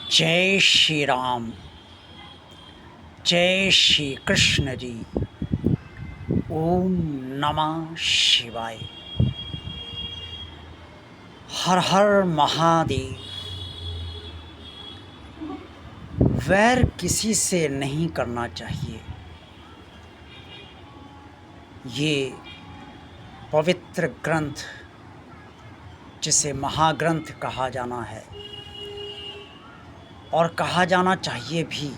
जय श्री राम। जय श्री कृष्ण जी। ओम नमः शिवाय। हर हर महादेव। वैर किसी से नहीं करना चाहिए। ये पवित्र ग्रंथ जिसे महाग्रंथ कहा जाना है और कहा जाना चाहिए भी,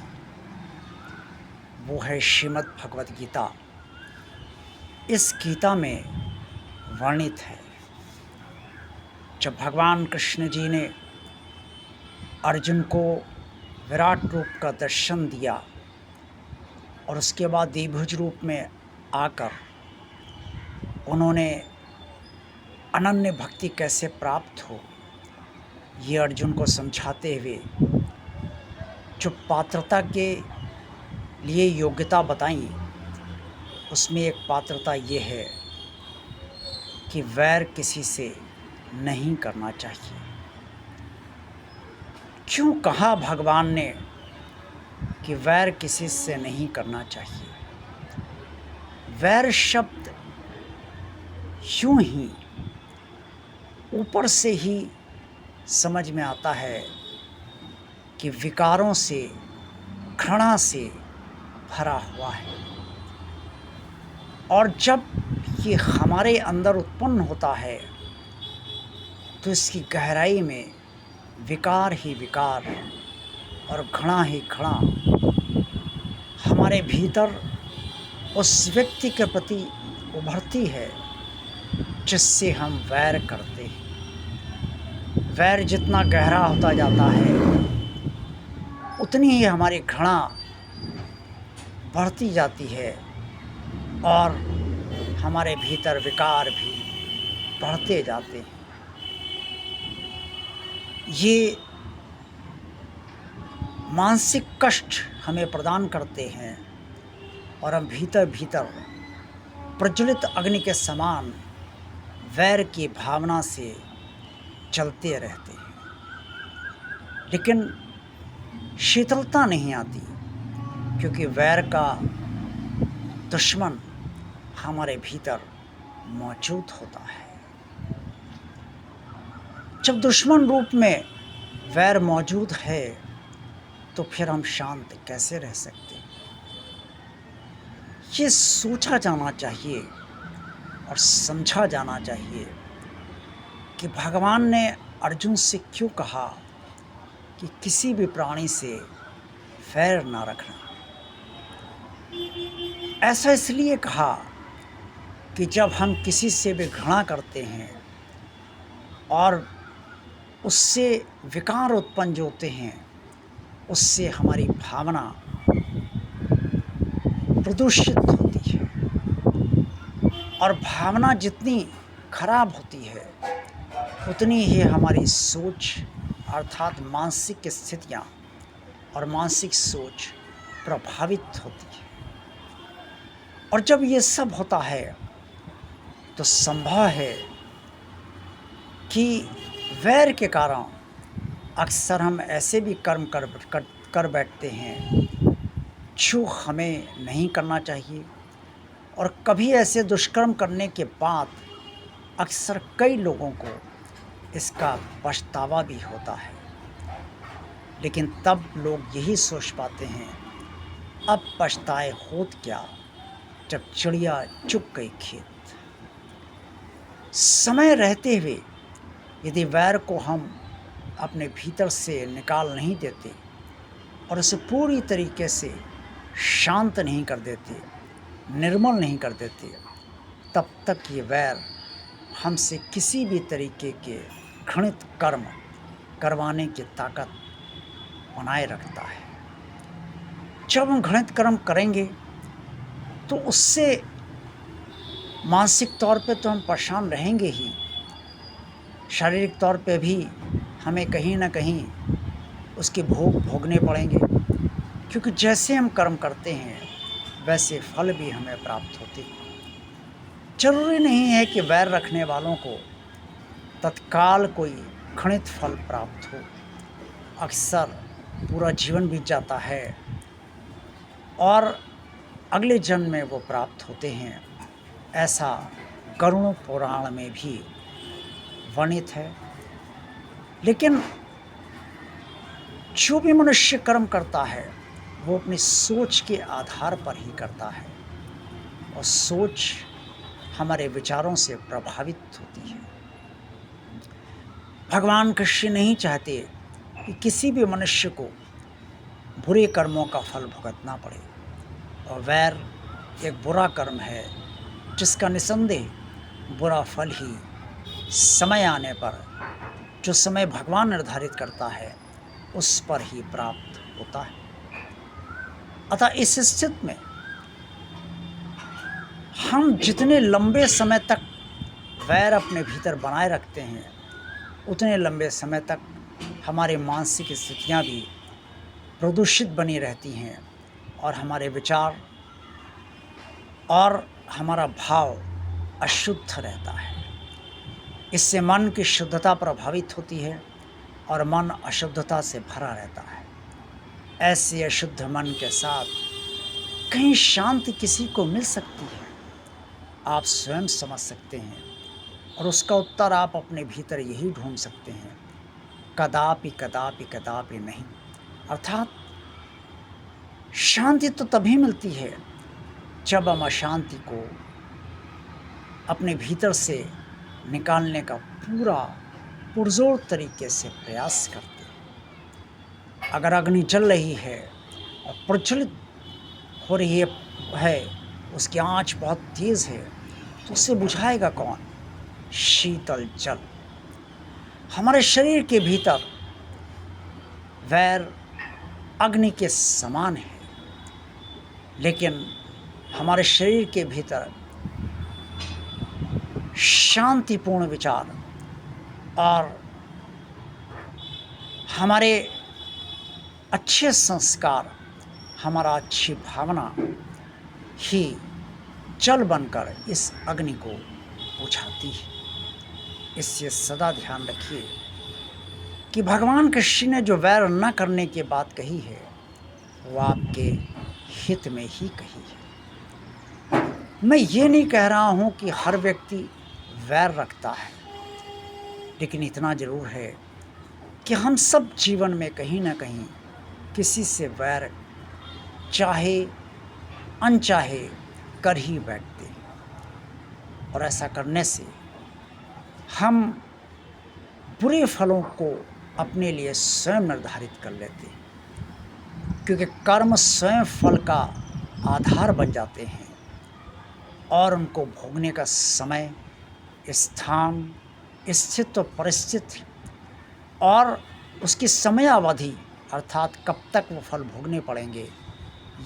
वो है श्रीमद् भगवत गीता। इस गीता में वर्णित है, जब भगवान कृष्ण जी ने अर्जुन को विराट रूप का दर्शन दिया और उसके बाद द्विभुज रूप में आकर उन्होंने अनन्य भक्ति कैसे प्राप्त हो, ये अर्जुन को समझाते हुए जो पात्रता के लिए योग्यता बताई, उसमें एक पात्रता ये है कि वैर किसी से नहीं करना चाहिए। क्यों कहा भगवान ने कि वैर किसी से नहीं करना चाहिए? वैर शब्द यूं ही ऊपर से ही समझ में आता है कि विकारों से, घृणा से भरा हुआ है, और जब ये हमारे अंदर उत्पन्न होता है तो इसकी गहराई में विकार ही विकार और घृणा ही घृणा हमारे भीतर उस व्यक्ति के प्रति उभरती है जिससे हम वैर करते हैं। वैर जितना गहरा होता जाता है उतनी ही हमारी घृणा बढ़ती जाती है और हमारे भीतर विकार भी बढ़ते जाते हैं। ये मानसिक कष्ट हमें प्रदान करते हैं और हम भीतर भीतर प्रज्वलित अग्नि के समान वैर की भावना से चलते रहते हैं, लेकिन शीतलता नहीं आती, क्योंकि वैर का दुश्मन हमारे भीतर मौजूद होता है। जब दुश्मन रूप में वैर मौजूद है तो फिर हम शांत कैसे रह सकते हैं? ये सोचा जाना चाहिए और समझा जाना चाहिए कि भगवान ने अर्जुन से क्यों कहा कि किसी भी प्राणी से वैर ना रखना। ऐसा इसलिए कहा कि जब हम किसी से भी घृणा करते हैं और उससे विकार उत्पन्न जो होते हैं, उससे हमारी भावना प्रदूषित होती है, और भावना जितनी खराब होती है उतनी ही हमारी सोच अर्थात मानसिक स्थितियाँ और मानसिक सोच प्रभावित होती है। और जब ये सब होता है तो संभव है कि वैर के कारण अक्सर हम ऐसे भी कर्म कर बैठते हैं जो हमें नहीं करना चाहिए, और कभी ऐसे दुष्कर्म करने के बाद अक्सर कई लोगों को इसका पछतावा भी होता है। लेकिन तब लोग यही सोच पाते हैं, अब पछताए होत क्या, जब चिड़िया चुग गई खेत। समय रहते हुए यदि वैर को हम अपने भीतर से निकाल नहीं देते और उसे पूरी तरीके से शांत नहीं कर देते, निर्मल नहीं कर देते, तब तक ये वैर हमसे किसी भी तरीके के घृणित कर्म करवाने की ताकत बनाए रखता है। जब हम घृणित कर्म करेंगे तो उससे मानसिक तौर पे तो हम परेशान रहेंगे ही, शारीरिक तौर पे भी हमें कहीं ना कहीं उसके भोग भोगने पड़ेंगे, क्योंकि जैसे हम कर्म करते हैं वैसे फल भी हमें प्राप्त होते हैं। जरूरी नहीं है कि वैर रखने वालों को तत्काल कोई घृणित फल प्राप्त हो। अक्सर पूरा जीवन बीत जाता है और अगले जन्म में वो प्राप्त होते हैं, ऐसा गरुड़ पुराण में भी वर्णित है। लेकिन जो भी मनुष्य कर्म करता है वो अपनी सोच के आधार पर ही करता है, और सोच हमारे विचारों से प्रभावित होती है। भगवान कृष्ण नहीं चाहते कि किसी भी मनुष्य को बुरे कर्मों का फल भुगतना पड़े, और वैर एक बुरा कर्म है जिसका निसंदेह बुरा फल ही समय आने पर, जो समय भगवान निर्धारित करता है, उस पर ही प्राप्त होता है। अतः इस स्थिति में हम जितने लंबे समय तक वैर अपने भीतर बनाए रखते हैं, उतने लंबे समय तक हमारी मानसिक स्थितियाँ भी प्रदूषित बनी रहती हैं, और हमारे विचार और हमारा भाव अशुद्ध रहता है। इससे मन की शुद्धता प्रभावित होती है और मन अशुद्धता से भरा रहता है। ऐसे अशुद्ध मन के साथ कहीं शांति किसी को मिल सकती है, आप स्वयं समझ सकते हैं, और उसका उत्तर आप अपने भीतर यही ढूंढ सकते हैं, कदापि कदापि कदापि नहीं। अर्थात शांति तो तभी मिलती है जब हम अशांति को अपने भीतर से निकालने का पूरा पुरजोर तरीके से प्रयास करते हैं। अगर अग्नि जल रही है और प्रज्वलित हो रही है, उसकी आंच बहुत तेज़ है, तो उसे बुझाएगा कौन? शीतल जल। हमारे शरीर के भीतर वैर अग्नि के समान है, लेकिन हमारे शरीर के भीतर शांतिपूर्ण विचार और हमारे अच्छे संस्कार, हमारा अच्छी भावना ही जल बनकर इस अग्नि को बुझाती है। इससे सदा ध्यान रखिए कि भगवान कृष्ण ने जो वैर न करने की बात कही है, वो आपके हित में ही कही है। मैं ये नहीं कह रहा हूँ कि हर व्यक्ति वैर रखता है, लेकिन इतना ज़रूर है कि हम सब जीवन में कहीं ना कहीं किसी से वैर चाहे अनचाहे कर ही बैठते हैं, और ऐसा करने से हम बुरे फलों को अपने लिए स्वयं निर्धारित कर लेते हैं, क्योंकि कर्म स्वयं फल का आधार बन जाते हैं, और उनको भोगने का समय, स्थान, स्थिति और परिस्थिति और उसकी समयावधि, अर्थात कब तक वो फल भोगने पड़ेंगे,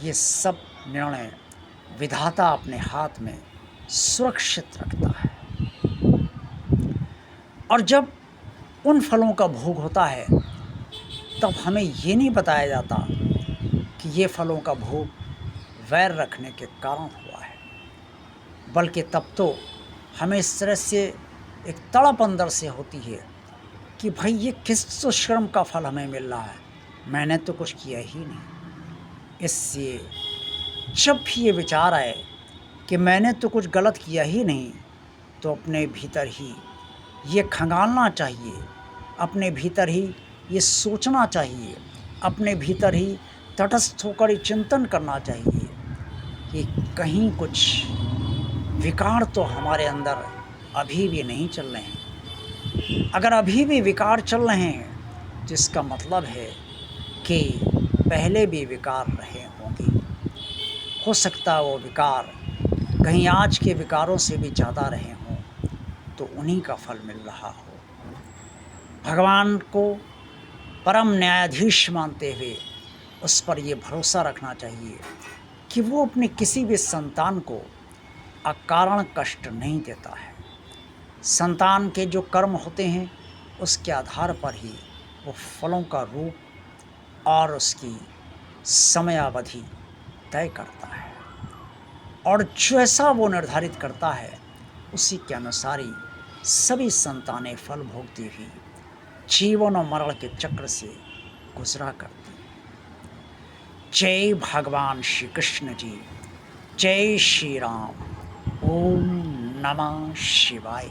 ये सब निर्णय विधाता अपने हाथ में सुरक्षित रखता है। और जब उन फलों का भोग होता है, तब हमें ये नहीं बताया जाता कि ये फलों का भोग वैर रखने के कारण हुआ है, बल्कि तब तो हमें इस तरह से एक तड़प अंदर से होती है कि भाई ये किस दुष्कर्म का फल हमें मिल रहा है, मैंने तो कुछ किया ही नहीं। इससे जब भी ये विचार आए कि मैंने तो कुछ गलत किया ही नहीं, तो अपने भीतर ही ये खंगालना चाहिए, अपने भीतर ही ये सोचना चाहिए, अपने भीतर ही तटस्थ होकर चिंतन करना चाहिए कि कहीं कुछ विकार तो हमारे अंदर अभी भी नहीं चल रहे हैं। अगर अभी भी विकार चल रहे हैं, तो इसका मतलब है कि पहले भी विकार रहे होंगे। हो सकता है वो विकार कहीं आज के विकारों से भी ज़्यादा रहे हों, तो उन्हीं का फल मिल रहा हो। भगवान को परम न्यायाधीश मानते हुए उस पर ये भरोसा रखना चाहिए कि वो अपने किसी भी संतान को अकारण कष्ट नहीं देता है। संतान के जो कर्म होते हैं, उसके आधार पर ही वो फलों का रूप और उसकी समयावधि तय करता है, और जैसा वो निर्धारित करता है, उसी के अनुसार ही सभी संतानें फल भोगती हुई जीवन और मरण के चक्र से गुजरा करती हैं। जय भगवान श्री कृष्ण जी। जय श्री राम। ओम नमः शिवाय।